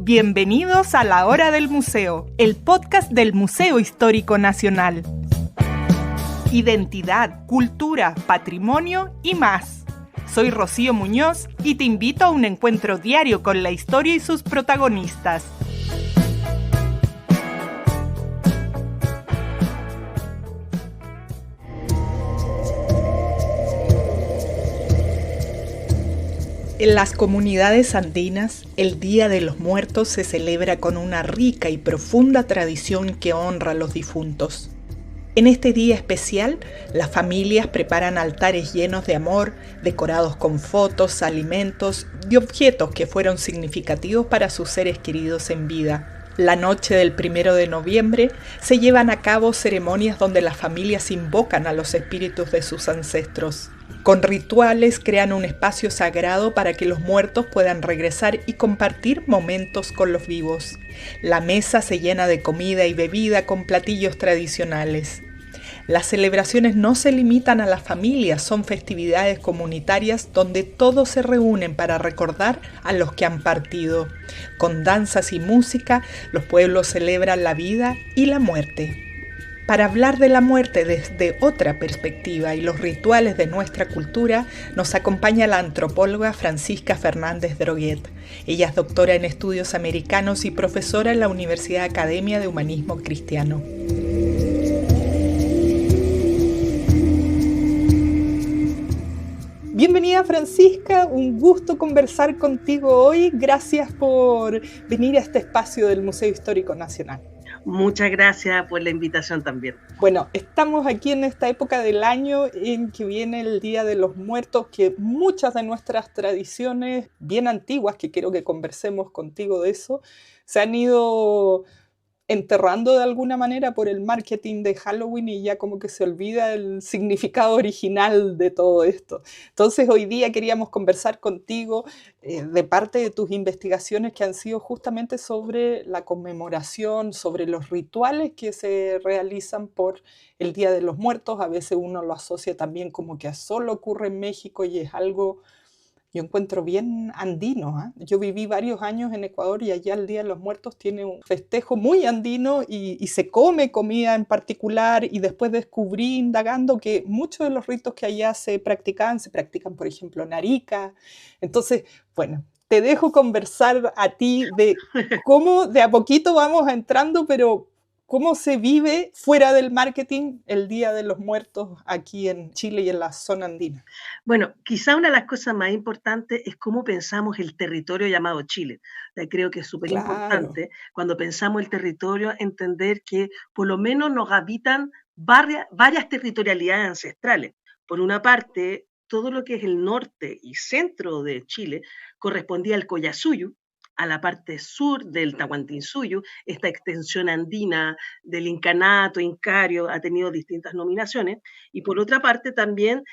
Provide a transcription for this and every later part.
Bienvenidos a La Hora del Museo, el podcast del Museo Histórico Nacional. Identidad, cultura, patrimonio y más. Soy Rocío Muñoz y te invito a un encuentro diario con la historia y sus protagonistas. En las comunidades andinas, el Día de los Muertos se celebra con una rica y profunda tradición que honra a los difuntos. En este día especial, las familias preparan altares llenos de amor, decorados con fotos, alimentos y objetos que fueron significativos para sus seres queridos en vida. La noche del 1 de noviembre se llevan a cabo ceremonias donde las familias invocan a los espíritus de sus ancestros. Con rituales crean un espacio sagrado para que los muertos puedan regresar y compartir momentos con los vivos. La mesa se llena de comida y bebida con platillos tradicionales. Las celebraciones no se limitan a las familias, son festividades comunitarias donde todos se reúnen para recordar a los que han partido. Con danzas y música, los pueblos celebran la vida y la muerte. Para hablar de la muerte desde otra perspectiva y los rituales de nuestra cultura, nos acompaña la antropóloga Francisca Fernández Droguet. Ella es doctora en estudios americanos y profesora en la Universidad Academia de Humanismo Cristiano. Bienvenida Francisca, un gusto conversar contigo hoy. Gracias por venir a este espacio del Museo Histórico Nacional. Muchas gracias por la invitación también. Bueno, estamos aquí en esta época del año en que viene el Día de los Muertos, que muchas de nuestras tradiciones bien antiguas, que quiero que conversemos contigo de eso, se han ido enterrando de alguna manera por el marketing de Halloween y ya como que se olvida el significado original de todo esto. Entonces hoy día queríamos conversar contigo de parte de tus investigaciones que han sido justamente sobre la conmemoración, sobre los rituales que se realizan por el Día de los Muertos. A veces uno lo asocia también como que solo ocurre en México y es algo yo encuentro bien andino, ¿eh? Yo viví varios años en Ecuador y allá el Día de los Muertos tiene un festejo muy andino y se come comida en particular, y después descubrí indagando que muchos de los ritos que allá se practican, por ejemplo en Arica. Entonces, bueno, te dejo conversar a ti de cómo de a poquito vamos entrando, pero ¿cómo se vive fuera del marketing el Día de los Muertos aquí en Chile y en la zona andina? Bueno, quizá una de las cosas más importantes es cómo pensamos el territorio llamado Chile. Creo que es súper Claro. importante cuando pensamos el territorio entender que por lo menos nos habitan varias territorialidades ancestrales. Por una parte, todo lo que es el norte y centro de Chile correspondía al Collasuyo, a la parte sur del Tahuantinsuyo. Esta extensión andina del incanato, incario, ha tenido distintas nominaciones. Y por otra parte también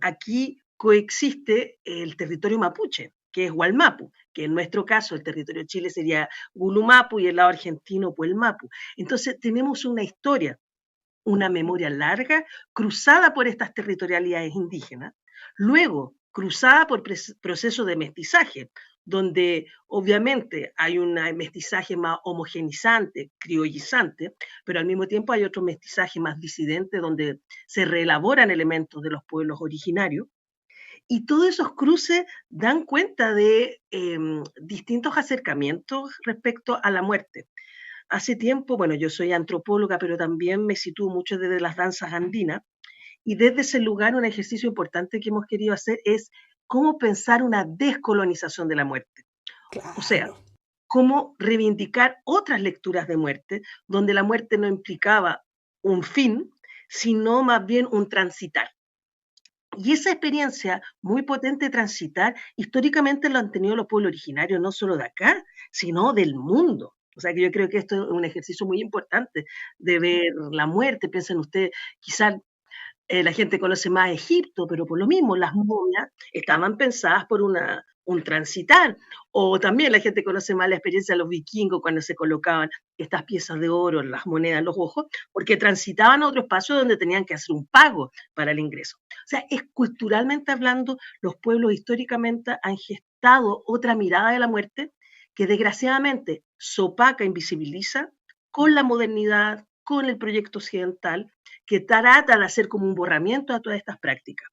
aquí coexiste el territorio mapuche, que es Gualmapu, que en nuestro caso el territorio de Chile sería Gulumapu y el lado argentino Puelmapu. Entonces tenemos una historia, una memoria larga, cruzada por estas territorialidades indígenas, luego cruzada por procesos de mestizaje, donde obviamente hay un mestizaje más homogenizante, criollizante, pero al mismo tiempo hay otro mestizaje más disidente, donde se reelaboran elementos de los pueblos originarios, y todos esos cruces dan cuenta de distintos acercamientos respecto a la muerte. Hace tiempo, bueno, yo soy antropóloga, pero también me sitúo mucho desde las danzas andinas, y desde ese lugar un ejercicio importante que hemos querido hacer es cómo pensar una descolonización de la muerte. Claro. O sea, cómo reivindicar otras lecturas de muerte, donde la muerte no implicaba un fin, sino más bien un transitar. Y esa experiencia muy potente de transitar, históricamente lo han tenido los pueblos originarios, no solo de acá, sino del mundo. O sea que yo creo que esto es un ejercicio muy importante de ver la muerte. Piensen ustedes, quizás la gente conoce más Egipto, pero por lo mismo las momias estaban pensadas por un transitar. O también la gente conoce más la experiencia de los vikingos cuando se colocaban estas piezas de oro en las monedas en los ojos, porque transitaban a otro espacio donde tenían que hacer un pago para el ingreso. O sea, es culturalmente hablando, los pueblos históricamente han gestado otra mirada de la muerte que desgraciadamente sopaca, invisibiliza con la modernidad, con el proyecto occidental, que trata de hacer como un borramiento a todas estas prácticas.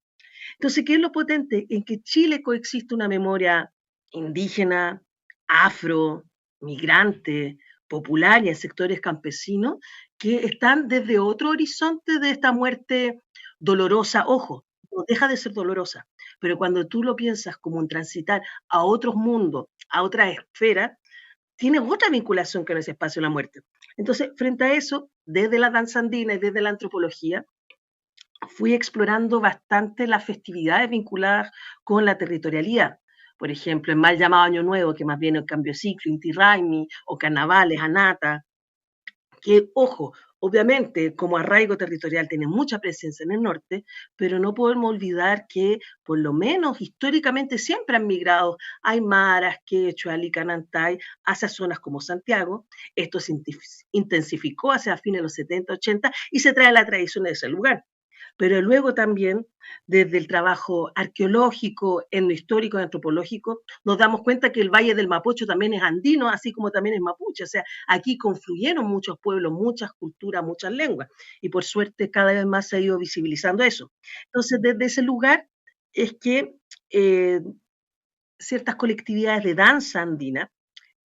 Entonces, ¿qué es lo potente? En que Chile coexiste una memoria indígena, afro, migrante, popular y en sectores campesinos que están desde otro horizonte de esta muerte dolorosa. Ojo, no deja de ser dolorosa, pero cuando tú lo piensas como un transitar a otros mundos, a otras esferas, tiene otra vinculación con ese espacio de la muerte. Entonces, frente a eso, desde la danza andina y desde la antropología, fui explorando bastante las festividades vinculadas con la territorialidad. Por ejemplo, el mal llamado Año Nuevo, que más bien es el cambio de ciclo, Inti Raymi, o carnavales, Anata, que, ojo, obviamente como arraigo territorial tiene mucha presencia en el norte, pero no podemos olvidar que por lo menos históricamente siempre han migrado aymaras, quechua, licanantay hacia zonas como Santiago. Esto se intensificó hacia fines de los 70, 80 y se trae la tradición de ese lugar. Pero luego también, desde el trabajo arqueológico, etnohistórico y antropológico, nos damos cuenta que el Valle del Mapocho también es andino, así como también es mapuche. O sea, aquí confluyeron muchos pueblos, muchas culturas, muchas lenguas. Y por suerte cada vez más se ha ido visibilizando eso. Entonces, desde ese lugar es que eh, ciertas colectividades de danza andina,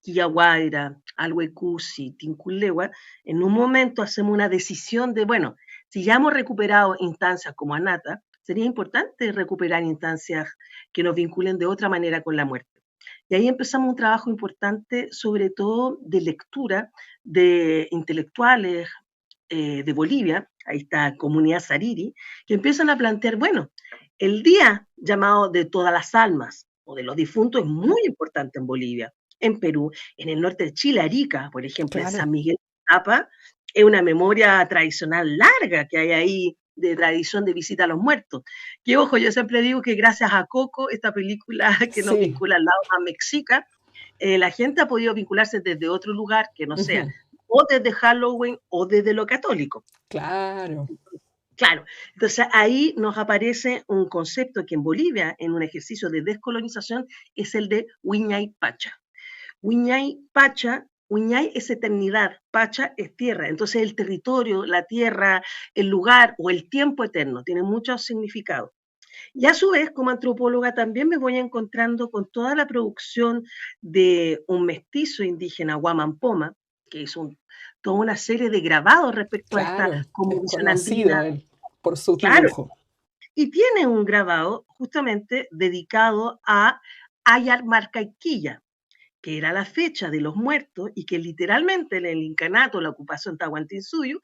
Quillaguaira, Alhuecusi, Tinculewa, en un momento hacemos una decisión de, bueno, si ya hemos recuperado instancias como Anata, sería importante recuperar instancias que nos vinculen de otra manera con la muerte. Y ahí empezamos un trabajo importante, sobre todo de lectura de intelectuales de Bolivia, ahí está Comunidad Sariri, que empiezan a plantear, bueno, el día llamado de todas las almas o de los difuntos es muy importante en Bolivia, en Perú, en el norte de Chile, Arica, por ejemplo, en Claro. San Miguel de Tapa, es una memoria tradicional larga que hay ahí de tradición de visita a los muertos. Que ojo, yo siempre digo que gracias a Coco, esta película que nos Sí. vincula al lado más mexica, la gente ha podido vincularse desde otro lugar que no sea Ujú. o desde Halloween o desde lo católico. Claro. Claro, entonces ahí nos aparece un concepto que en Bolivia, en un ejercicio de descolonización, es el de Huiñay Pacha. Huiñay Pacha, Huiñay es eternidad, Pacha es tierra, entonces el territorio, la tierra, el lugar o el tiempo eterno, tiene muchos significados. Y a su vez, como antropóloga, también me voy encontrando con toda la producción de un mestizo indígena, Guamampoma, que es toda una serie de grabados respecto a esta Claro, es cosmovisión conocido andina. él por sus Claro, dibujos. y tiene un grabado justamente dedicado a Ayar Marcaiquilla, que era la fecha de los muertos y que literalmente en el incanato, la ocupación Tahuantinsuyo,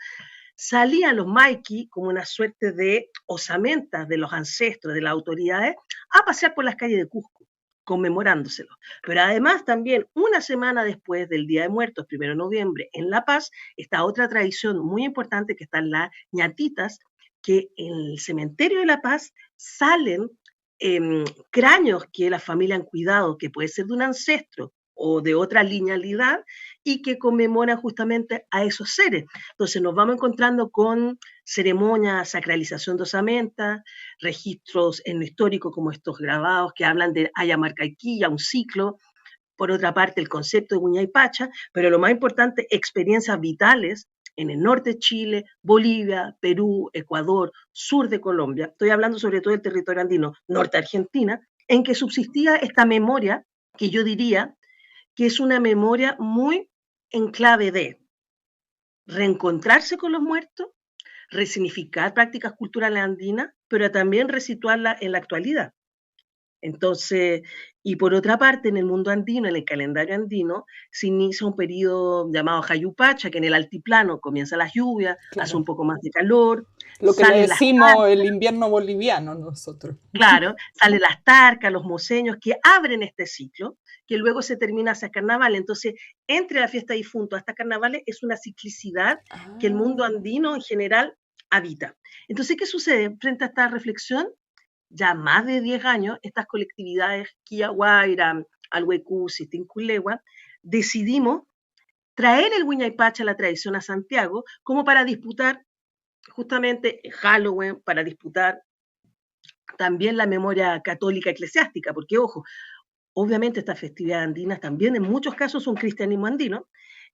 salían los maikis como una suerte de osamentas de los ancestros, de las autoridades, a pasear por las calles de Cusco, conmemorándoselo. Pero además también una semana después del Día de Muertos, 1 de noviembre, en La Paz, está otra tradición muy importante que están las ñatitas, que en el cementerio de La Paz salen cráneos que la familia han cuidado, que puede ser de un ancestro o de otra linealidad, y que conmemoran justamente a esos seres. Entonces nos vamos encontrando con ceremonias, sacralización de osamentas, registros en lo histórico como estos grabados que hablan de Ayamarcaiquilla, un ciclo, por otra parte el concepto de Huñay Pacha, pero lo más importante, experiencias vitales en el norte de Chile, Bolivia, Perú, Ecuador, sur de Colombia, estoy hablando sobre todo del territorio andino, norte de Argentina, en que subsistía esta memoria que yo diría que es una memoria muy en clave de reencontrarse con los muertos, resignificar prácticas culturales andinas, pero también resituarla en la actualidad. Entonces, y por otra parte, en el mundo andino, en el calendario andino, se inicia un periodo llamado Jayupacha, que en el altiplano comienza las lluvias, hace Claro. un poco más de calor, Lo que le salen las decimos el invierno boliviano nosotros. claro, salen las tarcas, los moseños que abren este ciclo, que luego se termina hacia carnaval. Entonces, entre la fiesta de difuntos hasta carnavales es una ciclicidad que el mundo Ah, andino en general habita. Entonces, ¿qué sucede? Frente a esta reflexión, ya más de 10 años, estas colectividades, Quillaguaira, Alhuecusi, Tinculegua, decidimos traer el Huiñaypacha, la tradición a Santiago, como para disputar justamente Halloween, para disputar también la memoria católica eclesiástica, porque ojo, obviamente estas festividades andinas también en muchos casos son cristianismo andino,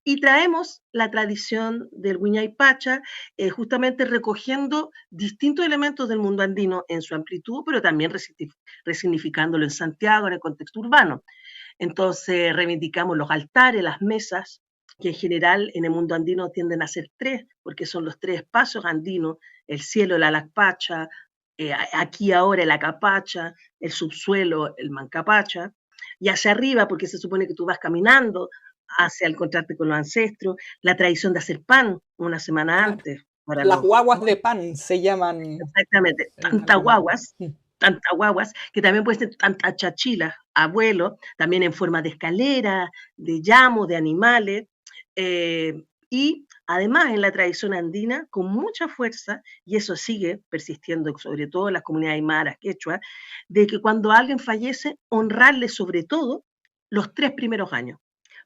y traemos la tradición del Huayna justamente recogiendo distintos elementos del mundo andino en su amplitud, pero también resignificándolo en Santiago, en el contexto urbano. Entonces reivindicamos los altares, las mesas, que en general en el mundo andino tienden a ser tres, porque son los tres espacios andinos: el cielo, la Lacpacha, aquí ahora el Acapacha, el subsuelo, el Mancapacha, y hacia arriba, porque se supone que tú vas caminando hacia encontrarte con los ancestros, la tradición de hacer pan una semana Claro. antes para Las los guaguas de jóvenes. pan se llaman Exactamente, en algunos lugares. tanta guaguas, que también puede ser tanta chachila, abuelo, también en forma de escalera, de llamo, de animales, y además en la tradición andina, con mucha fuerza, y eso sigue persistiendo, sobre todo en las comunidades aymaras, quechua, de que cuando alguien fallece, honrarle sobre todo los 3 primeros años,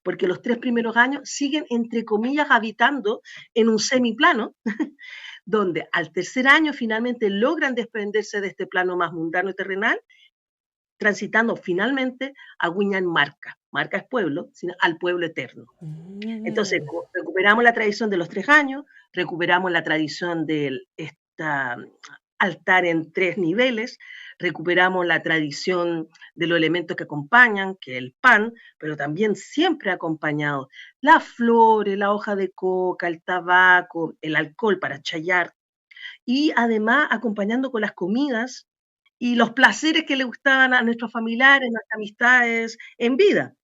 porque los 3 primeros años siguen, entre comillas, habitando en un semiplano, donde al tercer año finalmente logran desprenderse de este plano más mundano y terrenal, transitando finalmente a Wiñan Marca. Marca es pueblo, sino al pueblo eterno. Entonces, Mm. recuperamos la tradición de los 3 años, recuperamos la tradición del altar en 3 niveles, recuperamos la tradición de los elementos que acompañan, que es el pan, pero también siempre acompañado las flores, la hoja de coca, el tabaco, el alcohol para chayar, y además acompañando con las comidas y los placeres que le gustaban a nuestros familiares, nuestras amistades en vida.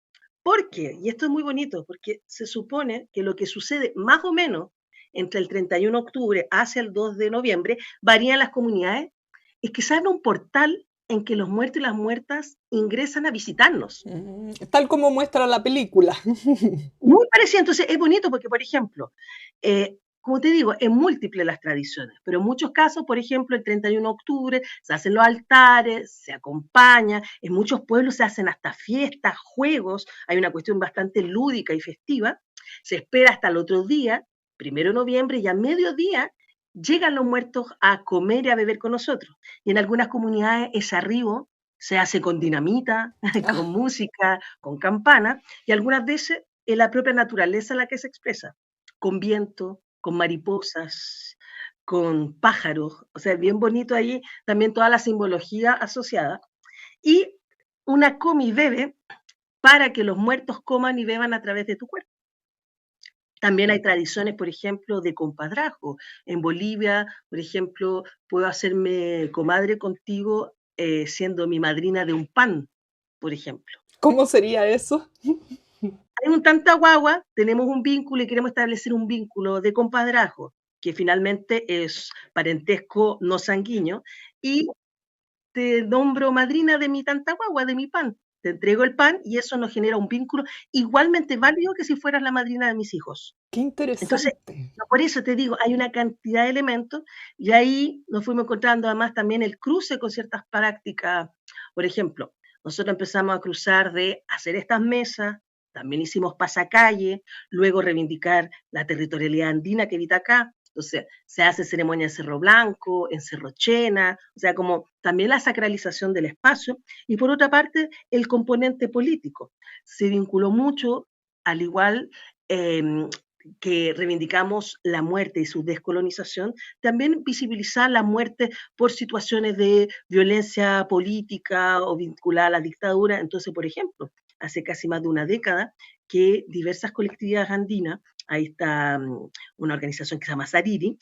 ¿Por qué? Y esto es muy bonito, porque se supone que lo que sucede más o menos entre el 31 de octubre hacia el 2 de noviembre, varía en las comunidades, es que se abre un portal en que los muertos y las muertas ingresan a visitarnos. Tal como muestra la película. Muy parecido, entonces es bonito porque, por ejemplo, como te digo, es múltiple las tradiciones, pero en muchos casos, por ejemplo, el 31 de octubre se hacen los altares, se acompaña, en muchos pueblos se hacen hasta fiestas, juegos, hay una cuestión bastante lúdica y festiva, se espera hasta el otro día, 1 de noviembre, y a mediodía llegan los muertos a comer y a beber con nosotros. Y en algunas comunidades ese arribo se hace con dinamita, con Ah, música, con campana, y algunas veces es la propia naturaleza la que se expresa, con viento, con mariposas, con pájaros, o sea, bien bonito ahí también toda la simbología asociada. Y una come y bebe para que los muertos coman y beban a través de tu cuerpo. También hay tradiciones, por ejemplo, de compadrazgo. En Bolivia, por ejemplo, puedo hacerme comadre contigo siendo mi madrina de un pan, por ejemplo. ¿cómo sería eso? Hay un tanta guagua, tenemos un vínculo y queremos establecer un vínculo de compadrazgo, que finalmente es parentesco no sanguíneo, y te nombro madrina de mi tanta guagua, de mi pan. Te entrego el pan y eso nos genera un vínculo igualmente válido que si fueras la madrina de mis hijos. Qué Entonces, interesante. no, por eso te digo, hay una cantidad de elementos y ahí nos fuimos encontrando además también el cruce con ciertas prácticas. Por ejemplo, nosotros empezamos a cruzar de hacer estas mesas, también hicimos pasacalle, luego reivindicar la territorialidad andina que habita acá. Entonces, se hace ceremonia en Cerro Blanco, en Cerro Chena, o sea, como también la sacralización del espacio. Y por otra parte, el componente político. Se vinculó mucho, al igual eh, que reivindicamos la muerte y su descolonización, también visibilizar la muerte por situaciones de violencia política o vinculada a la dictadura. Entonces, por ejemplo, hace casi más de una década que diversas colectividades andinas, ahí está una organización que se llama Sariri,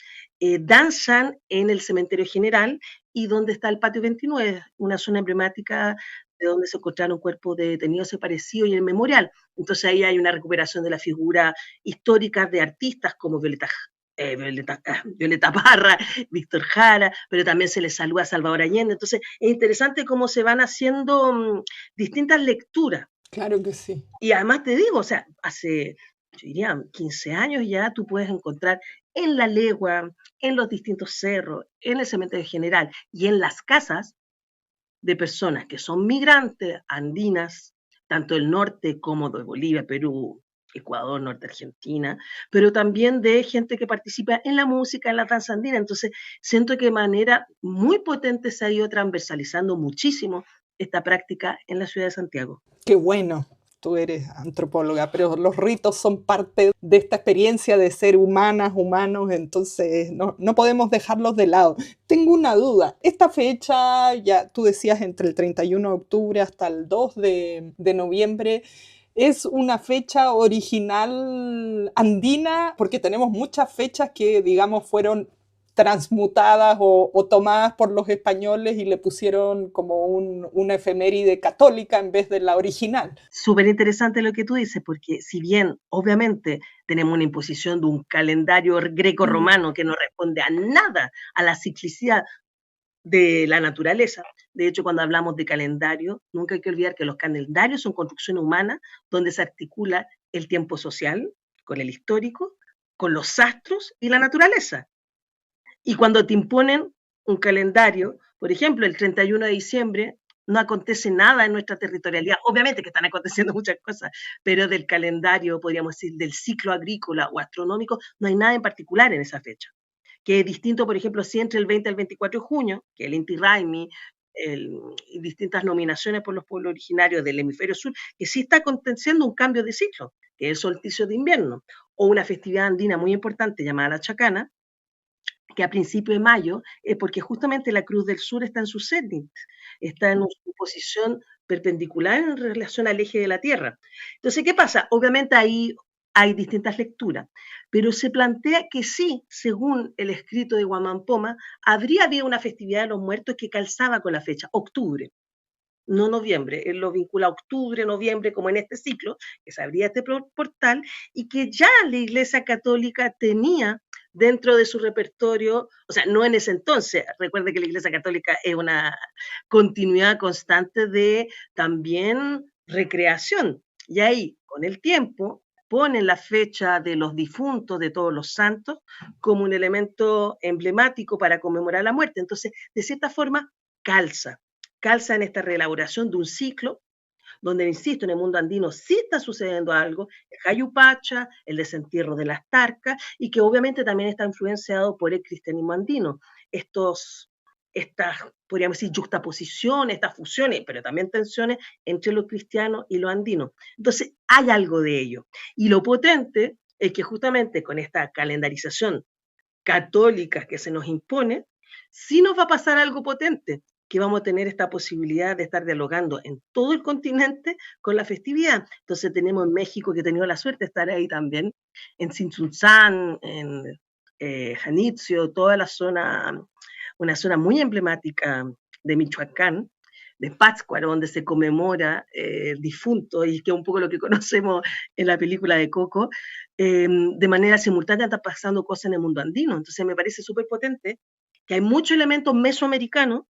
danzan en el cementerio general y donde está el patio 29, una zona emblemática de donde se encontraron cuerpos de detenidos desaparecidos y el memorial. Entonces ahí hay una recuperación de la figura histórica de artistas como Violeta Parra, Víctor Jara, pero también se les saluda a Salvador Allende. Entonces es interesante cómo se van haciendo distintas lecturas. Claro que sí. Y además te digo, o sea, hace, yo diría, 15 años ya tú puedes encontrar en la legua, en los distintos cerros, en el cementerio general y en las casas de personas que son migrantes andinas, tanto del norte como de Bolivia, Perú, Ecuador, norte Argentina, pero también de gente que participa en la música, en la danza andina. Entonces, siento que de manera muy potente se ha ido transversalizando muchísimo esta práctica en la ciudad de Santiago. Qué bueno, tú eres antropóloga, pero los ritos son parte de esta experiencia de ser humanas, humanos, entonces no podemos dejarlos de lado. Tengo una duda, esta fecha, ya tú decías entre el 31 de octubre hasta el 2 de noviembre, ¿es una fecha original andina? Porque tenemos muchas fechas que, digamos, fueron transmutadas o tomadas por los españoles y le pusieron como una efeméride católica en vez de la original. Súper interesante lo que tú dices, porque si bien obviamente tenemos una imposición de un calendario greco-romano que no responde a nada a la ciclicidad de la naturaleza. De hecho, cuando hablamos de calendario, nunca hay que olvidar que los calendarios son construcciones humanas donde se articula el tiempo social con el histórico, con los astros y la naturaleza. Y cuando te imponen un calendario, por ejemplo, el 31 de diciembre, no acontece nada en nuestra territorialidad. Obviamente que están aconteciendo muchas cosas, pero del calendario, podríamos decir, del ciclo agrícola o astronómico, no hay nada en particular en esa fecha. Que es distinto, por ejemplo, si entre el 20 al 24 de junio, que el Inti Raymi, distintas nominaciones por los pueblos originarios del hemisferio sur, que sí está aconteciendo un cambio de ciclo, que es el solsticio de invierno, o una festividad andina muy importante llamada la Chacana, que a principios de mayo es porque justamente la Cruz del Sur está en su cenit, está en su posición perpendicular en relación al eje de la Tierra. Entonces, ¿qué pasa? Obviamente ahí hay distintas lecturas, pero se plantea que sí, según el escrito de Guamampoma, habría habido una festividad de los muertos que calzaba con la fecha, octubre, no noviembre. Él lo vincula a octubre, noviembre, como en este ciclo, que se abría este portal, y que ya la Iglesia Católica tenía dentro de su repertorio, o sea, no en ese entonces, recuerde que la Iglesia Católica es una continuidad constante de también recreación, y ahí, con el tiempo, ponen la fecha de los difuntos, de todos los santos, como un elemento emblemático para conmemorar la muerte. Entonces, de cierta forma, calza en esta reelaboración de un ciclo donde, insisto, en el mundo andino sí está sucediendo algo, el Jayupacha, el desentierro de las Tarcas, y que obviamente también está influenciado por el cristianismo andino. Estas, podríamos decir, juxtaposiciones, estas fusiones, pero también tensiones entre lo cristiano y lo andino. Entonces, hay algo de ello. Y lo potente es que justamente con esta calendarización católica que se nos impone, sí nos va a pasar algo potente, que vamos a tener esta posibilidad de estar dialogando en todo el continente con la festividad. Entonces tenemos en México, que he tenido la suerte de estar ahí también, en Tzintzuntzán, en Janitzio, toda la zona, una zona muy emblemática de Michoacán, de Pátzcuaro, donde se conmemora el difunto, y que es un poco lo que conocemos en la película de Coco, de manera simultánea están pasando cosas en el mundo andino. Entonces me parece súper potente que hay muchos elementos mesoamericanos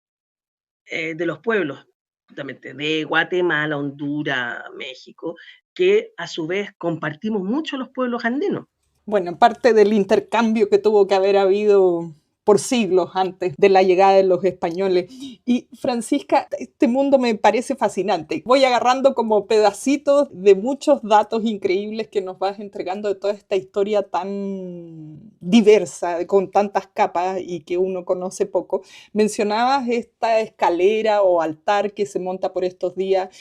de los pueblos, justamente de Guatemala, Honduras, México, que a su vez compartimos mucho los pueblos andinos. Bueno, parte del intercambio que tuvo que haber habido por siglos antes de la llegada de los españoles. Y Francisca, este mundo me parece fascinante. Voy agarrando como pedacitos de muchos datos increíbles que nos vas entregando de toda esta historia tan diversa, con tantas capas y que uno conoce poco. Mencionabas esta escalera o altar que se monta por estos días.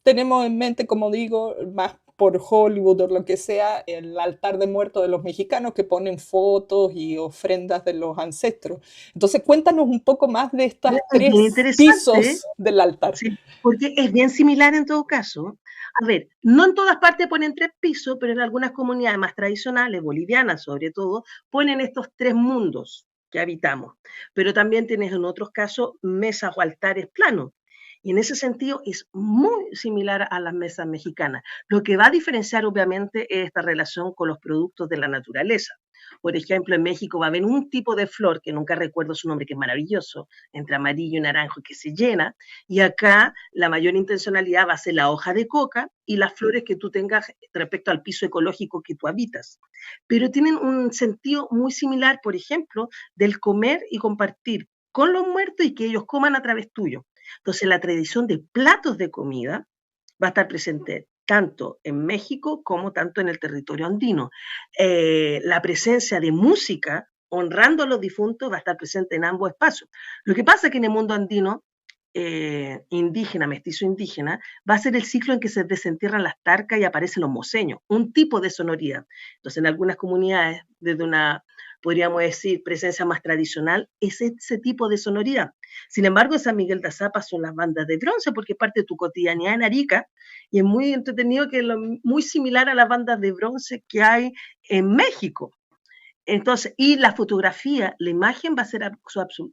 Tenemos en mente, como digo, más por Hollywood o lo que sea, el altar de muertos de los mexicanos que ponen fotos y ofrendas de los ancestros. Entonces, cuéntanos un poco más de estas Es bien tres interesante, pisos del altar. sí, porque es bien similar en todo caso. A ver, no en todas partes ponen 3 pisos, pero en algunas comunidades más tradicionales, bolivianas sobre todo, ponen estos 3 mundos que habitamos. Pero también tienes en otros casos mesas o altares planos. Y en ese sentido es muy similar a las mesas mexicanas. Lo que va a diferenciar obviamente es esta relación con los productos de la naturaleza. Por ejemplo, en México va a haber un tipo de flor, que nunca recuerdo su nombre, que es maravilloso, entre amarillo y naranjo, que se llena, y acá la mayor intencionalidad va a ser la hoja de coca y las flores que tú tengas respecto al piso ecológico que tú habitas. Pero tienen un sentido muy similar, por ejemplo, del comer y compartir con los muertos y que ellos coman a través tuyo. Entonces, la tradición de platos de comida va a estar presente tanto en México como tanto en el territorio andino. La presencia de música honrando a los difuntos va a estar presente en ambos espacios. Lo que pasa es que en el mundo andino indígena, mestizo indígena, va a ser el ciclo en que se desentierran las tarcas y aparecen los moseños, un tipo de sonoridad. Entonces, en algunas comunidades, desde una, podríamos decir, presencia más tradicional, es ese tipo de sonoridad. Sin embargo, en San Miguel de Azapa son las bandas de bronce, porque es parte de tu cotidianidad en Arica, y es muy entretenido que es muy similar a las bandas de bronce que hay en México. Entonces, y la fotografía, la imagen va a ser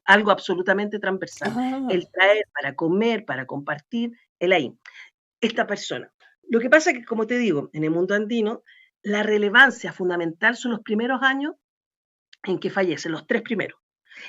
algo absolutamente transversal. Ah, El traer para comer, para compartir, el ahí. Esta persona. Lo que pasa es que, como te digo, en el mundo andino, la relevancia fundamental son los primeros años en que fallecen, los 3 primeros.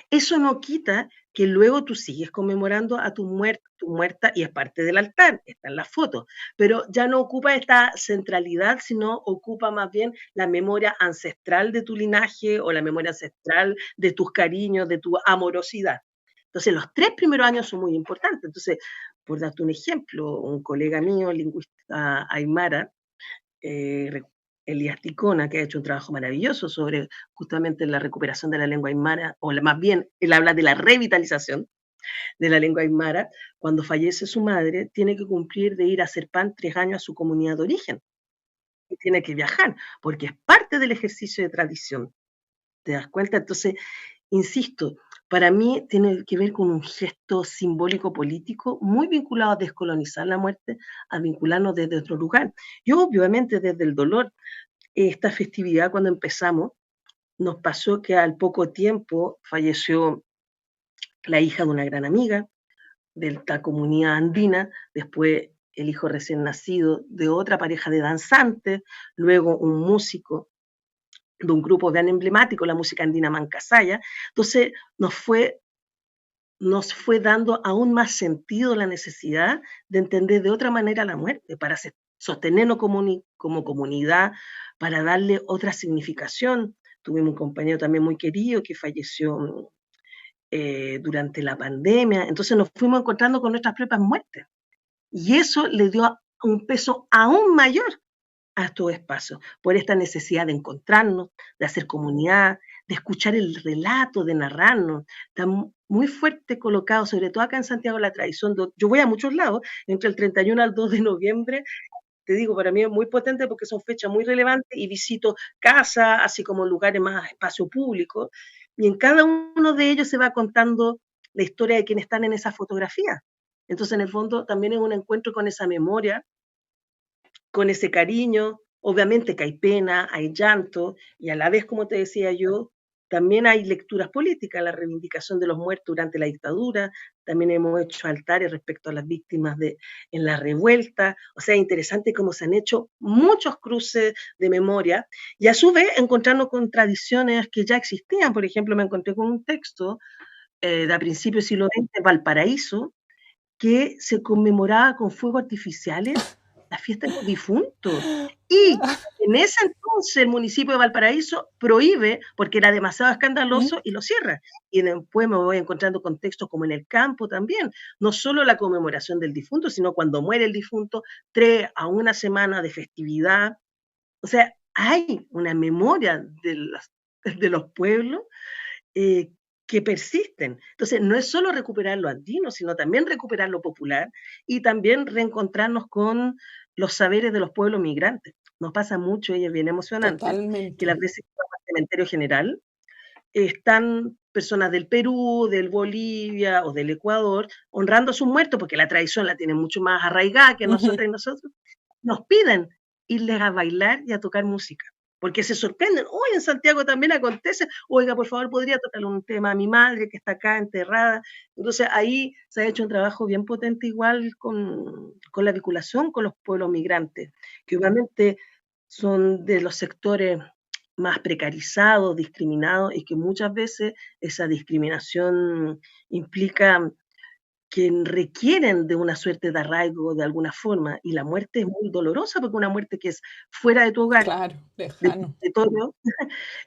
Eso no quita que luego tú sigues conmemorando a tu muerta y es parte del altar, está en las fotos, pero ya no ocupa esta centralidad, sino ocupa más bien la memoria ancestral de tu linaje o la memoria ancestral de tus cariños, de tu amorosidad. Entonces, los 3 primeros años son muy importantes. Entonces, por darte un ejemplo, un colega mío, lingüista aymara, eh, Elías Ticona, que ha hecho un trabajo maravilloso sobre justamente la recuperación de la lengua aymara, o más bien, él habla de la revitalización de la lengua aymara. Cuando fallece su madre, tiene que cumplir de ir a hacer pan 3 años a su comunidad de origen. Y tiene que viajar, porque es parte del ejercicio de tradición. ¿Te das cuenta? Entonces, insisto, para mí tiene que ver con un gesto simbólico político muy vinculado a descolonizar la muerte, a vincularnos desde otro lugar. Y obviamente desde el dolor. Esta festividad, cuando empezamos, nos pasó que al poco tiempo falleció la hija de una gran amiga de esta comunidad andina, después el hijo recién nacido de otra pareja de danzantes, luego un músico de un grupo bien emblemático, la música andina Mancasaya. Entonces nos fue dando aún más sentido la necesidad de entender de otra manera la muerte, para sostenernos como comunidad, para darle otra significación. Tuvimos un compañero también muy querido que falleció durante la pandemia, entonces nos fuimos encontrando con nuestras propias muertes. Y eso le dio un peso aún mayor a estos espacios, por esta necesidad de encontrarnos, de hacer comunidad, de escuchar el relato, de narrarnos. Está muy fuerte colocado, sobre todo acá en Santiago, la tradición. Yo voy a muchos lados, entre el 31 al 2 de noviembre, te digo, para mí es muy potente porque son fechas muy relevantes y visito casas, así como lugares más espacio público, y en cada uno de ellos se va contando la historia de quienes están en esa fotografía. Entonces, en el fondo, también es un encuentro con esa memoria, con ese cariño. Obviamente que hay pena, hay llanto, y a la vez, como te decía yo, también hay lecturas políticas, la reivindicación de los muertos durante la dictadura, también hemos hecho altares respecto a las víctimas en la revuelta, o sea, interesante cómo se han hecho muchos cruces de memoria, y a su vez encontrarnos con tradiciones que ya existían. Por ejemplo, me encontré con un texto de a principios del siglo XX, Valparaíso, que se conmemoraba con fuegos artificiales la fiesta de los difuntos. Y en ese entonces el municipio de Valparaíso prohíbe, porque era demasiado escandaloso, y lo cierra. Y después me voy encontrando contextos como en el campo también. No solo la conmemoración del difunto, sino cuando muere el difunto, 3 a 1 semana de festividad. O sea, hay una memoria de los pueblos eh, que persisten. Entonces, no es solo recuperar lo andino, sino también recuperar lo popular y también reencontrarnos con los saberes de los pueblos migrantes. Nos pasa mucho, y es bien emocionante, que las totalmente. veces que vamos al cementerio general están personas del Perú, del Bolivia o del Ecuador honrando a sus muertos, porque la tradición la tienen mucho más arraigada que Ujú. nosotros y nosotros, nos piden irles a bailar y a tocar música, porque se sorprenden. Hoy en Santiago también acontece, oiga, por favor, podría tocarle un tema a mi madre que está acá enterrada. Entonces ahí se ha hecho un trabajo bien potente igual con la vinculación con los pueblos migrantes, que obviamente son de los sectores más precarizados, discriminados, y que muchas veces esa discriminación implica que requieren de una suerte de arraigo de alguna forma, y la muerte es muy dolorosa porque una muerte que es fuera de tu hogar, Claro, de tu lejano. territorio,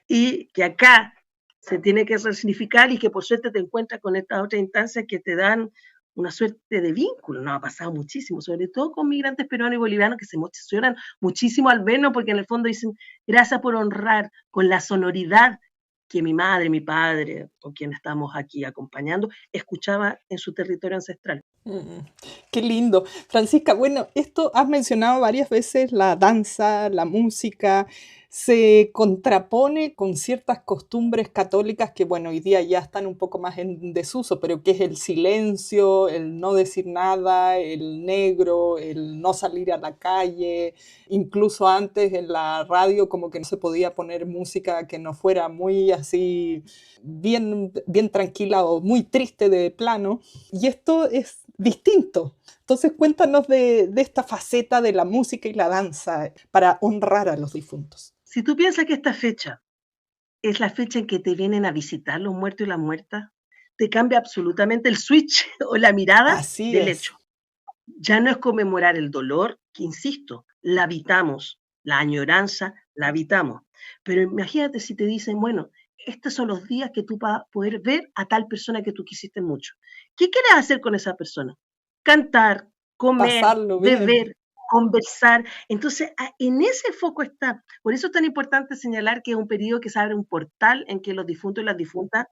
y que acá se tiene que resignificar, y que por suerte te encuentras con estas otras instancias que te dan una suerte de vínculo. Nos ha pasado muchísimo, sobre todo con migrantes peruanos y bolivianos que se emocionan muchísimo al vernos, porque en el fondo dicen gracias por honrar con la sonoridad que mi madre, mi padre o quien estamos aquí acompañando escuchaba en su territorio ancestral. Mm, qué lindo. Francisca, bueno, esto has mencionado varias veces la danza, la música, se contrapone con ciertas costumbres católicas que, bueno, hoy día ya están un poco más en desuso, pero que es el silencio, el no decir nada, el negro, el no salir a la calle, incluso antes en la radio como que no se podía poner música que no fuera muy así, bien tranquila o muy triste de plano. Y esto es distinto. Entonces cuéntanos de esta faceta de la música y la danza para honrar a los difuntos. Si tú piensas que esta fecha es la fecha en que te vienen a visitar los muertos y las muertas, te cambia absolutamente el switch o la mirada Así del es. hecho. Ya no es conmemorar el dolor, que insisto, la habitamos, la añoranza la habitamos. Pero imagínate si te dicen, bueno, estos son los días que tú vas a poder ver a tal persona que tú quisiste mucho. ¿Qué quieres hacer con esa persona? Cantar, comer, Pasarlo bien. beber, conversar. Entonces, en ese foco está. Por eso es tan importante señalar que es un periodo que se abre un portal en que los difuntos y las difuntas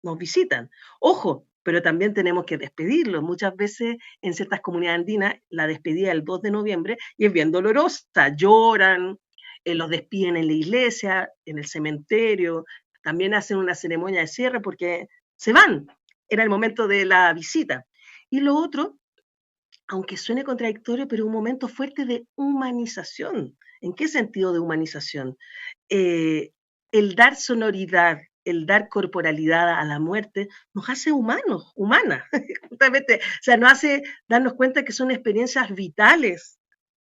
nos visitan. Ojo, pero también tenemos que despedirlos. Muchas veces en ciertas comunidades andinas la despedida el 2 de noviembre y es bien dolorosa. Lloran, los despiden en la iglesia, en el cementerio, también hacen una ceremonia de cierre porque se van. Era el momento de la visita. Y lo otro, aunque suene contradictorio, pero un momento fuerte de humanización. ¿En qué sentido de humanización? eh, el dar sonoridad, el dar corporalidad a la muerte, nos hace humanos, humanas, justamente, o sea, nos hace darnos cuenta que son experiencias vitales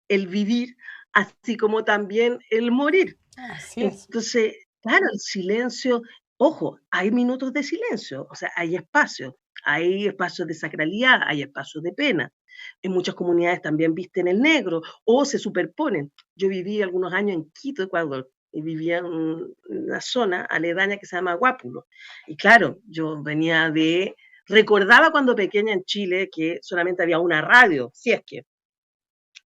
el vivir, así como también el morir. Así es. Entonces, claro, el silencio, ojo, hay minutos de silencio, o sea, hay espacios de sacralidad, hay espacios de pena. En muchas comunidades también visten el negro o se superponen. Yo viví algunos años en Quito, Ecuador, y vivía en una zona aledaña que se llama Guápulo. Y claro, yo venía recordaba cuando pequeña en Chile que solamente había una radio, si es que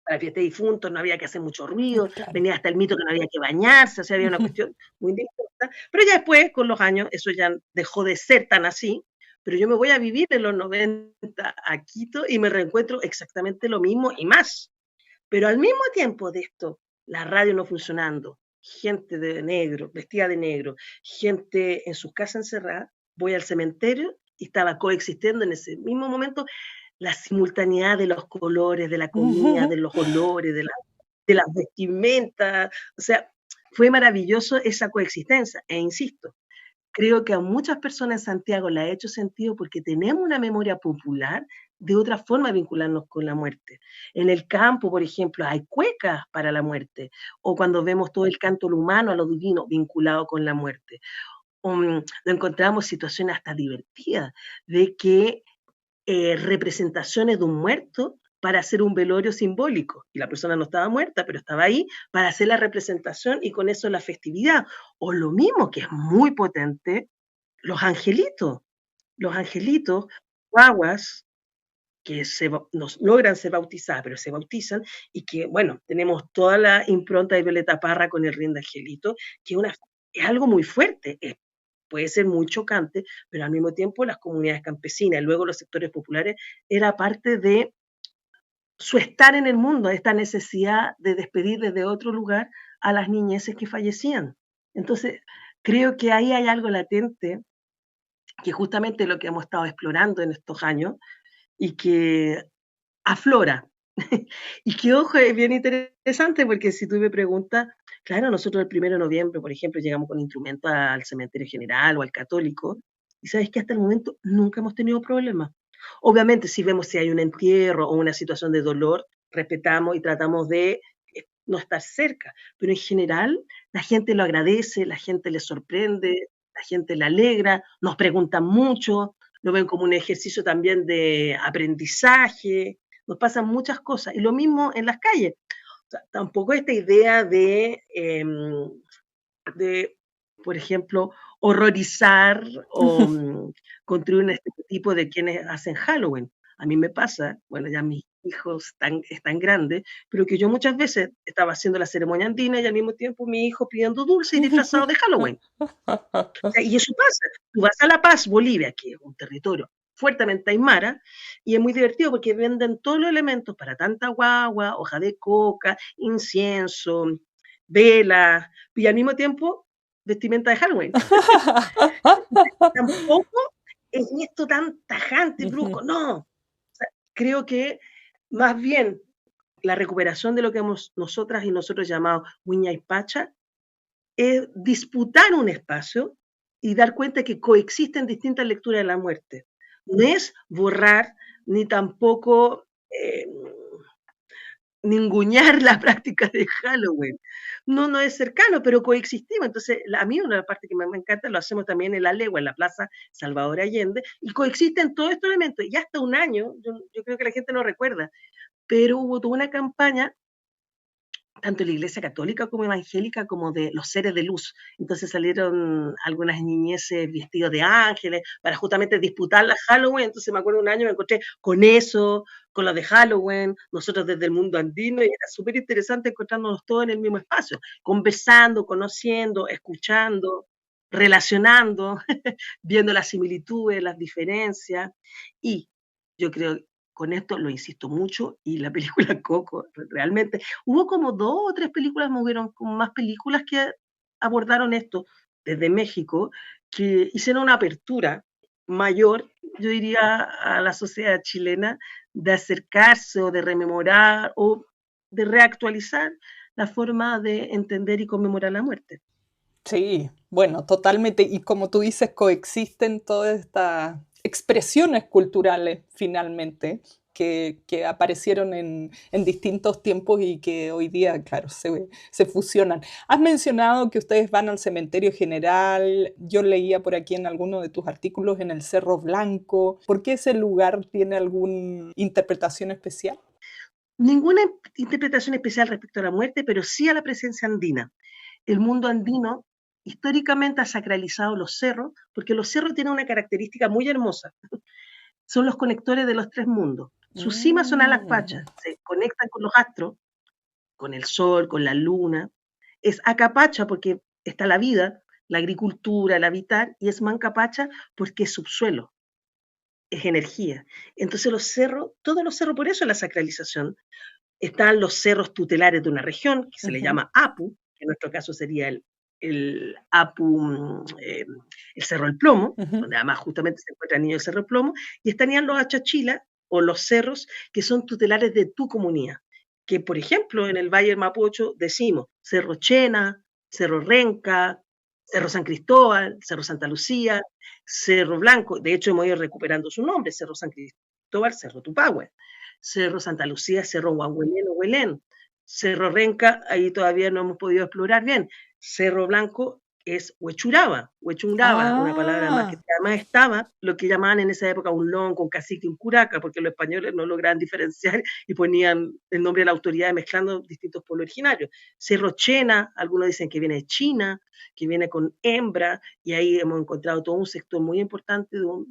para fiesta de difuntos no había que hacer mucho ruido, Claro. venía hasta el mito que no había que bañarse, o sea, había una cuestión muy distinta. Pero ya después, con los años, eso ya dejó de ser tan así, pero yo me voy a vivir en los 90 a Quito y me reencuentro exactamente lo mismo y más. Pero al mismo tiempo de esto, la radio no funcionando, gente de negro, vestida de negro, gente en sus casas encerrada, voy al cementerio y estaba coexistiendo en ese mismo momento la simultaneidad de los colores, de la comida, de los olores, de las vestimentas. O sea, fue maravilloso esa coexistencia. E insisto, creo que a muchas personas en Santiago le ha hecho sentido porque tenemos una memoria popular de otra forma de vincularnos con la muerte. En el campo, por ejemplo, hay cuecas para la muerte, o cuando vemos todo el canto humano a lo divino vinculado con la muerte. Encontramos situaciones hasta divertidas, de que representaciones de un muerto para hacer un velorio simbólico. Y la persona no estaba muerta, pero estaba ahí para hacer la representación y con eso la festividad. O lo mismo, que es muy potente, los angelitos. Los angelitos, guaguas, que nos logran ser bautizadas, pero se bautizan, y que, bueno, tenemos toda la impronta de Violeta Parra con el Río de Angelito, que es algo muy fuerte, puede ser muy chocante, pero al mismo tiempo las comunidades campesinas y luego los sectores populares era parte de su estar en el mundo, esta necesidad de despedir desde otro lugar a las niñeces que fallecían. Entonces, creo que ahí hay algo latente, que justamente lo que hemos estado explorando en estos años y que aflora. Y que, ojo, es bien interesante porque si tú me preguntas, claro, nosotros el 1 de noviembre, por ejemplo, llegamos con instrumentos al cementerio general o al católico, y sabes que hasta el momento nunca hemos tenido problemas. Obviamente, si vemos si hay un entierro o una situación de dolor, respetamos y tratamos de no estar cerca, pero en general la gente lo agradece, la gente le sorprende, la gente le alegra, nos preguntan mucho, lo ven como un ejercicio también de aprendizaje, nos pasan muchas cosas. Y lo mismo en las calles. O sea, tampoco esta idea de, por ejemplo, horrorizar o construir un estereotipo de quienes hacen Halloween. A mí me pasa, bueno, ya mis hijos es tan grande, pero que yo muchas veces estaba haciendo la ceremonia andina y al mismo tiempo mi hijo pidiendo dulce y disfrazado de Halloween. O sea, y eso pasa. Tú vas a La Paz, Bolivia, que es un territorio fuertemente aymara, y es muy divertido porque venden todos los elementos para tanta guagua, hoja de coca, incienso, vela, y al mismo tiempo vestimenta de Halloween. Tampoco es esto tan tajante, brusco, no. O sea, creo que más bien la recuperación de lo que hemos nosotras y nosotros llamado Huayna es disputar un espacio y dar cuenta que coexisten distintas lecturas de la muerte. No es borrar ni tampoco ningunear la práctica de Halloween. No, no es cercano, pero coexistimos. Entonces, a mí una parte que me encanta, lo hacemos también en La Legua, en la Plaza Salvador Allende, y coexisten todos estos elementos. Y hasta un año, yo creo que la gente no recuerda, pero hubo toda una campaña tanto la iglesia católica como evangélica, como de los seres de luz. Entonces salieron algunas niñeces vestidos de ángeles para justamente disputar la Halloween. Entonces me acuerdo un año me encontré con eso, con lo de Halloween, nosotros desde el mundo andino, y era súper interesante encontrándonos todos en el mismo espacio, conversando, conociendo, escuchando, relacionando, viendo las similitudes, las diferencias. Y yo creo, con esto lo insisto mucho, y la película Coco, realmente, hubo como 2 o 3 películas, hubieron como más películas que abordaron esto desde México, que hicieron una apertura mayor, yo diría, a la sociedad chilena, de acercarse o de rememorar o de reactualizar la forma de entender y conmemorar la muerte. Sí, bueno, totalmente. Y como tú dices, coexisten todas estas expresiones culturales finalmente que aparecieron en distintos tiempos y que hoy día, claro, se fusionan. Has mencionado que ustedes van al cementerio general. Yo leía por aquí en alguno de tus artículos en el Cerro Blanco. ¿Por qué ese lugar tiene alguna interpretación especial? Ninguna interpretación especial respecto a la muerte, pero sí a la presencia andina. El mundo andino históricamente ha sacralizado los cerros, porque los cerros tienen una característica muy hermosa. Son los conectores de los 3 mundos. Sus cimas son alas Mm. pachas, se conectan con los astros, con el sol, con la luna. Es acapacha porque está la vida, la agricultura, el habitar, y es mancapacha porque es subsuelo, es energía. Entonces los cerros, todos los cerros, por eso la sacralización, están los cerros tutelares de una región, que se le Ujú, llama APU, que en nuestro caso sería el APU, el Cerro del Plomo, ujú. donde además justamente se encuentra el niño del Cerro del Plomo, y estarían los achachilas o los cerros que son tutelares de tu comunidad. Que, por ejemplo, en el Valle del Mapocho decimos Cerro Chena, Cerro Renca, Cerro San Cristóbal, Cerro Santa Lucía, Cerro Blanco, de hecho hemos ido recuperando su nombre, Cerro San Cristóbal, Cerro Tupahue, Cerro Santa Lucía, Cerro Huahuelén o Huelén, Cerro Renca, ahí todavía no hemos podido explorar bien. Cerro Blanco es Huechuraba, Huechuraba, una palabra más que Ah, además estaba lo que llamaban en esa época un lonco, un cacique, un curaca, porque los españoles no lograban diferenciar y ponían el nombre de la autoridad mezclando distintos pueblos originarios. Cerro Chena, algunos dicen que viene de China, que viene con hembra, y ahí hemos encontrado todo un sector muy importante de un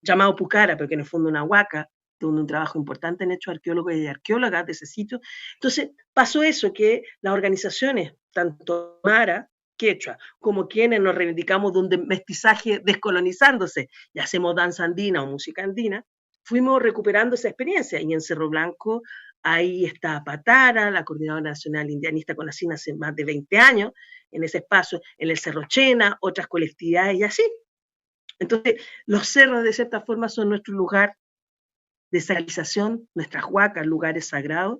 llamado Pucara, pero que en el fondo una huaca, donde un trabajo importante han hecho arqueólogos y arqueólogas de ese sitio. Entonces, pasó eso, que las organizaciones, tanto Mara, Quechua, como quienes nos reivindicamos de un mestizaje descolonizándose y hacemos danza andina o música andina, fuimos recuperando esa experiencia. Y en Cerro Blanco, ahí está Patara, la Coordinadora Nacional Indianista con ASIN hace más de 20 años, en ese espacio, en el Cerro Chena, otras colectividades y así. Entonces, los cerros de cierta forma son nuestro lugar de sacralización, nuestras huacas, lugares sagrados,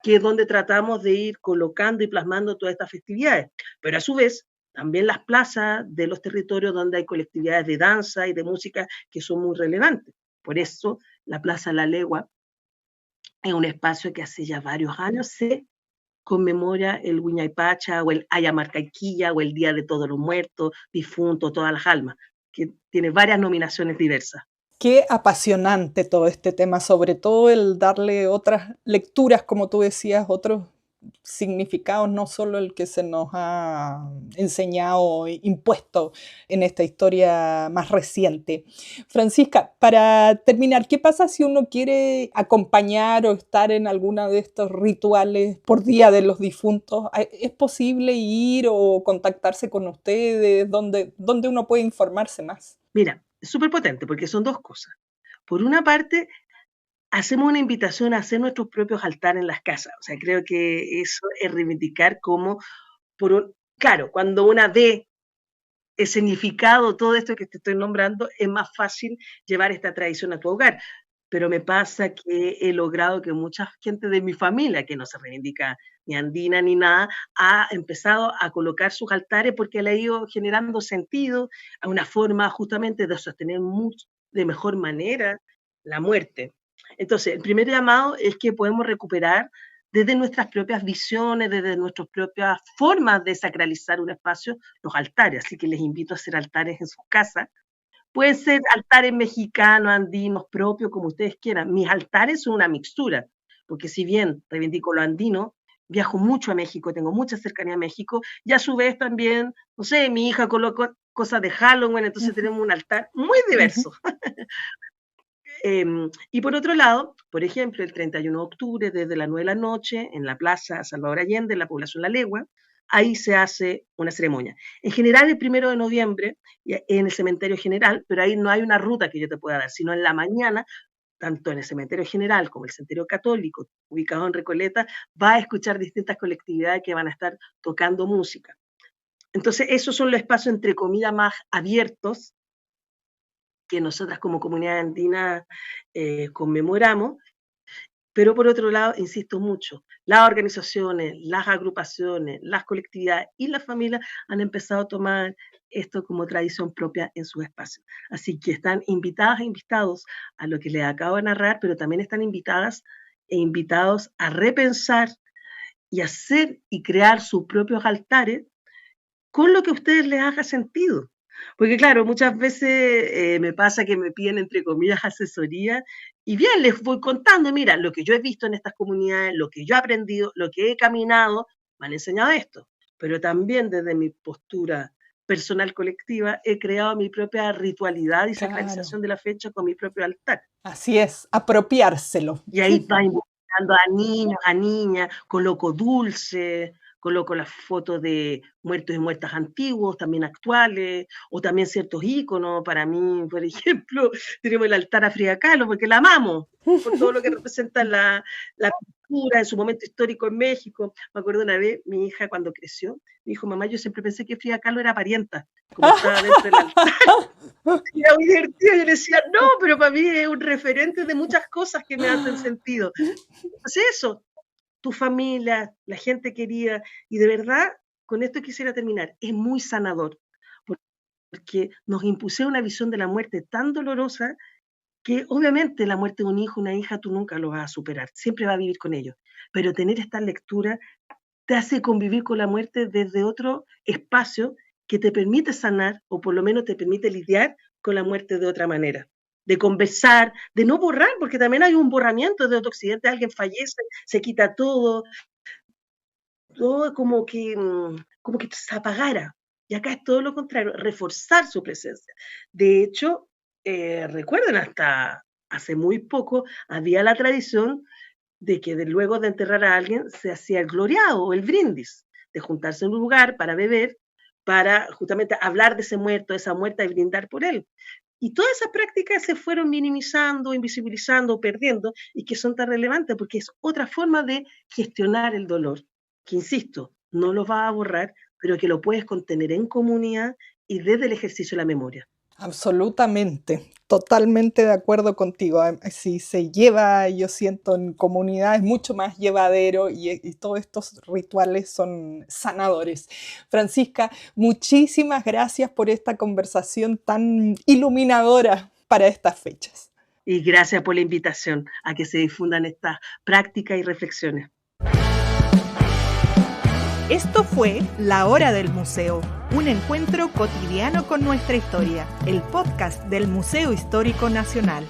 que es donde tratamos de ir colocando y plasmando todas estas festividades. Pero a su vez, también las plazas de los territorios donde hay colectividades de danza y de música que son muy relevantes. Por eso, la Plaza La Legua es un espacio que hace ya varios años se conmemora el Huñaypacha o el Ayamarcaiquilla o el Día de Todos los Muertos, Difuntos, Todas las Almas, que tiene varias nominaciones diversas. qué apasionante todo este tema, sobre todo el darle otras lecturas, como tú decías, otros significados, no solo el que se nos ha enseñado e impuesto en esta historia más reciente. Francisca, para terminar, ¿qué pasa si uno quiere acompañar o estar en alguno de estos rituales por Día de los Difuntos? ¿Es posible ir o contactarse con ustedes? ¿Dónde uno puede informarse más? Mira, es súper potente porque son dos cosas. Por una parte, hacemos una invitación a hacer nuestros propios altares en las casas. O sea, creo que eso es reivindicar como, claro, cuando una ve el significado, todo esto que te estoy nombrando, es más fácil llevar esta tradición a tu hogar. Pero me pasa que he logrado que mucha gente de mi familia, que no se reivindica ni andina ni nada, ha empezado a colocar sus altares porque le ha ido generando sentido, a una forma justamente de sostener mucho, de mejor manera la muerte. Entonces, el primer llamado es que podemos recuperar desde nuestras propias visiones, desde nuestras propias formas de sacralizar un espacio, los altares. Así que les invito a hacer altares en sus casas. Pueden ser altares mexicanos, andinos, propios, como ustedes quieran. Mis altares son una mixtura, porque si bien reivindico lo andino, viajo mucho a México, tengo mucha cercanía a México, y a su vez también, no sé, mi hija coloca cosas de Halloween, entonces tenemos un altar muy diverso. Y por otro lado, por ejemplo, el 31 de octubre, desde las 9 de la noche, en la Plaza Salvador Allende, en la población La Legua, ahí se hace una ceremonia. En general, el 1 de noviembre, en el cementerio general, pero ahí no hay una ruta que yo te pueda dar, sino en la mañana, tanto en el cementerio general como el cementerio católico, ubicado en Recoleta, va a escuchar distintas colectividades que van a estar tocando música. Entonces, esos son los espacios, entre comillas, más abiertos que nosotras como comunidad andina conmemoramos, pero por otro lado, insisto mucho, las organizaciones, las agrupaciones, las colectividades y las familias han empezado a tomar esto como tradición propia en sus espacios. Así que están invitadas e invitados a lo que les acabo de narrar, pero también están invitadas e invitados a repensar y hacer y crear sus propios altares con lo que a ustedes les haga sentido. Porque claro, muchas veces me pasa que me piden, entre comillas, asesoría y bien, les voy contando, mira, lo que yo he visto en estas comunidades, lo que yo he aprendido, lo que he caminado, me han enseñado esto. Pero también desde mi postura personal colectiva he creado mi propia ritualidad y sacralización de la fecha con mi propio altar. Así es, apropiárselo. Y ahí va invitando a niños, a niñas, coloco dulce, coloco las fotos de muertos y muertas antiguos, también actuales, o también ciertos íconos. Para mí, por ejemplo, tenemos el altar a Frida Kahlo, porque la amamos, por todo lo que representa la pintura en su momento histórico en México. Me acuerdo una vez, mi hija cuando creció, me dijo, mamá, yo siempre pensé que Frida Kahlo era parienta, como estaba dentro del altar. Y era muy divertido, yo le decía, no, pero para mí es un referente de muchas cosas que me hacen sentido. Entonces eso, tu familia, la gente querida, y de verdad, con esto quisiera terminar, es muy sanador, porque nos impuse una visión de la muerte tan dolorosa que obviamente la muerte de un hijo, una hija, tú nunca lo vas a superar, siempre vas a vivir con ellos, pero tener esta lectura te hace convivir con la muerte desde otro espacio que te permite sanar, o por lo menos te permite lidiar con la muerte de otra manera. De conversar, de no borrar, porque también hay un borramiento de otro accidente, alguien fallece, se quita todo como que se apagara. Y acá es todo lo contrario, reforzar su presencia. De hecho, recuerden, hasta hace muy poco había la tradición de que luego de enterrar a alguien se hacía el gloriado o el brindis, de juntarse en un lugar para beber, para justamente hablar de ese muerto, de esa muerta y brindar por él. Y todas esas prácticas se fueron minimizando, invisibilizando, perdiendo, y que son tan relevantes porque es otra forma de gestionar el dolor, que insisto, no lo va a borrar, pero que lo puedes contener en comunidad y desde el ejercicio de la memoria. Absolutamente, totalmente de acuerdo contigo. Si se lleva, yo siento, en comunidad es mucho más llevadero y todos estos rituales son sanadores. Francisca, muchísimas gracias por esta conversación tan iluminadora para estas fechas. Y gracias por la invitación a que se difundan estas prácticas y reflexiones. Esto fue La Hora del Museo, un encuentro cotidiano con nuestra historia, el podcast del Museo Histórico Nacional.